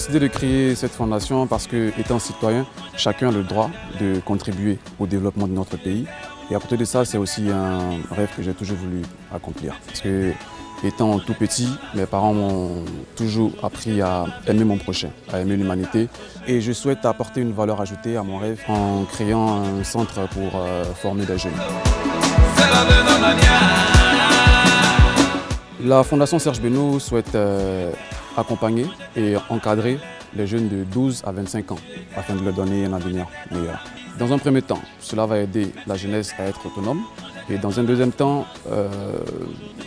décidé de créer cette fondation parce que, étant citoyen, chacun a le droit de contribuer au développement de notre pays. Et à côté de ça, c'est aussi un rêve que j'ai toujours voulu accomplir. Parce que, étant tout petit, mes parents m'ont toujours appris à aimer mon prochain, à aimer l'humanité. Et je souhaite apporter une valeur ajoutée à mon rêve en créant un centre pour former des jeunes. La Fondation Serge Beno souhaite accompagner et encadrer les jeunes de 12 à 25 ans afin de leur donner un avenir meilleur. Dans un premier temps, cela va aider la jeunesse à être autonome. Et dans un deuxième temps,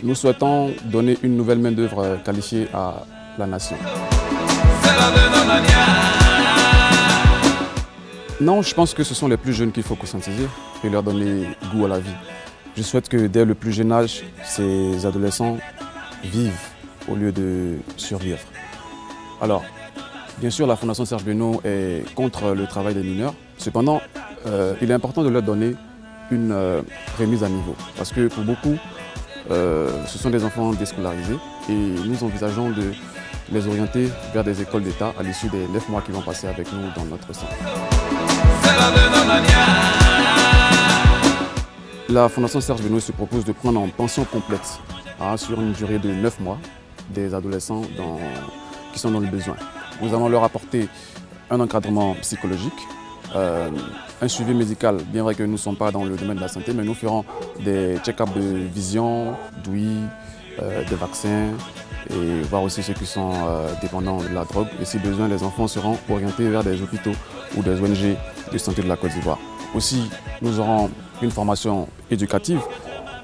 nous souhaitons donner une nouvelle main-d'œuvre qualifiée à la nation. Non, je pense que ce sont les plus jeunes qu'il faut conscientiser et leur donner goût à la vie. Je souhaite que dès le plus jeune âge, ces adolescents vivent au lieu de survivre. Alors, bien sûr, la Fondation Serge Beno est contre le travail des mineurs. Cependant, il est important de leur donner une remise à niveau. Parce que pour beaucoup, ce sont des enfants déscolarisés et nous envisageons de les orienter vers des écoles d'État à l'issue des 9 mois qui vont passer avec nous dans notre centre. La Fondation Serge Beno se propose de prendre en pension complète sur une durée de 9 mois des adolescents qui sont dans le besoin. Nous allons leur apporter un encadrement psychologique, un suivi médical, bien vrai que nous ne sommes pas dans le domaine de la santé, mais nous ferons des check-ups de vision, d'ouïe, des vaccins et voir aussi ceux qui sont dépendants de la drogue. Et si besoin, les enfants seront orientés vers des hôpitaux ou des ONG de santé de la Côte d'Ivoire. Aussi, nous aurons une formation éducative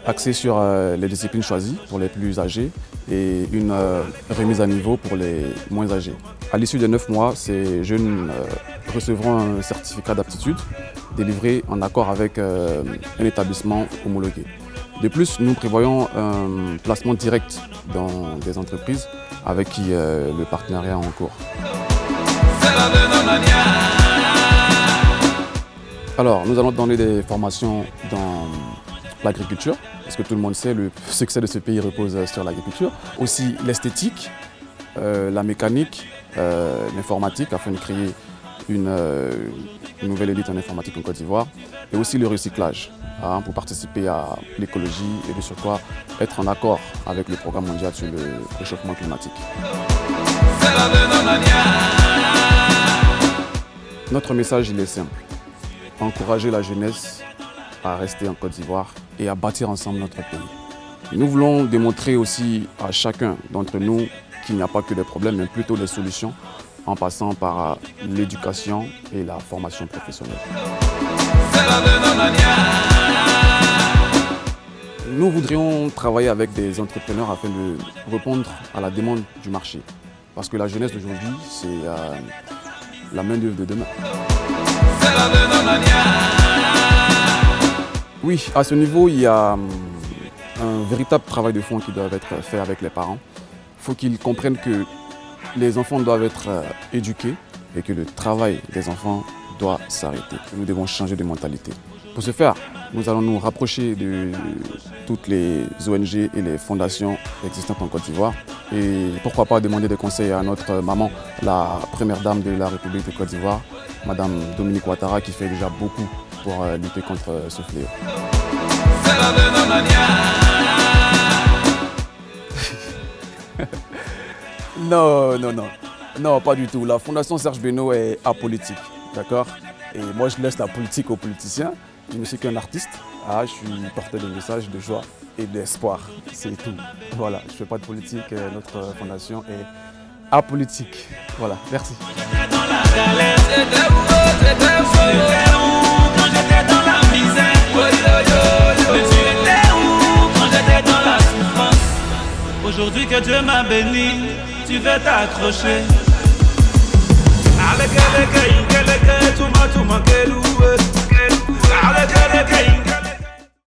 axée sur les disciplines choisies pour les plus âgés et une remise à niveau pour les moins âgés. À l'issue des 9 mois, ces jeunes recevront un certificat d'aptitude délivré en accord avec un établissement homologué. De plus, nous prévoyons un placement direct dans des entreprises avec qui le partenariat est en cours. Alors, nous allons donner des formations dans l'agriculture, parce que tout le monde sait, le succès de ce pays repose sur l'agriculture. Aussi l'esthétique, la mécanique, l'informatique, afin de créer une nouvelle élite en informatique en Côte d'Ivoire. Et aussi le recyclage, pour participer à l'écologie et de surcroît être en accord avec le programme mondial sur le réchauffement climatique. Notre message, il est simple. Encourager la jeunesse à rester en Côte d'Ivoire et à bâtir ensemble notre pays. Et nous voulons démontrer aussi à chacun d'entre nous qu'il n'y a pas que des problèmes, mais plutôt des solutions en passant par l'éducation et la formation professionnelle. Nous voudrions travailler avec des entrepreneurs afin de répondre à la demande du marché. Parce que la jeunesse d'aujourd'hui, c'est la main-d'œuvre de demain. Oui, à ce niveau, il y a un véritable travail de fond qui doit être fait avec les parents. Il faut qu'ils comprennent que les enfants doivent être éduqués et que le travail des enfants doit s'arrêter. Nous devons changer de mentalité. Pour ce faire, nous allons nous rapprocher de toutes les ONG et les fondations existantes en Côte d'Ivoire. Et pourquoi pas demander des conseils à notre maman, la première dame de la République de Côte d'Ivoire, Madame Dominique Ouattara, qui fait déjà beaucoup pour lutter contre ce fléau. Non, pas du tout. La Fondation Serge Beno est apolitique, d'accord? Et moi, je laisse la politique aux politiciens. Je ne suis qu'un artiste. Je suis porteur de messages de joie et d'espoir. C'est tout. Voilà, je ne fais pas de politique. Notre fondation est apolitique. Voilà, merci. Aujourd'hui que Dieu m'a béni, tu veux t'accrocher. Allez,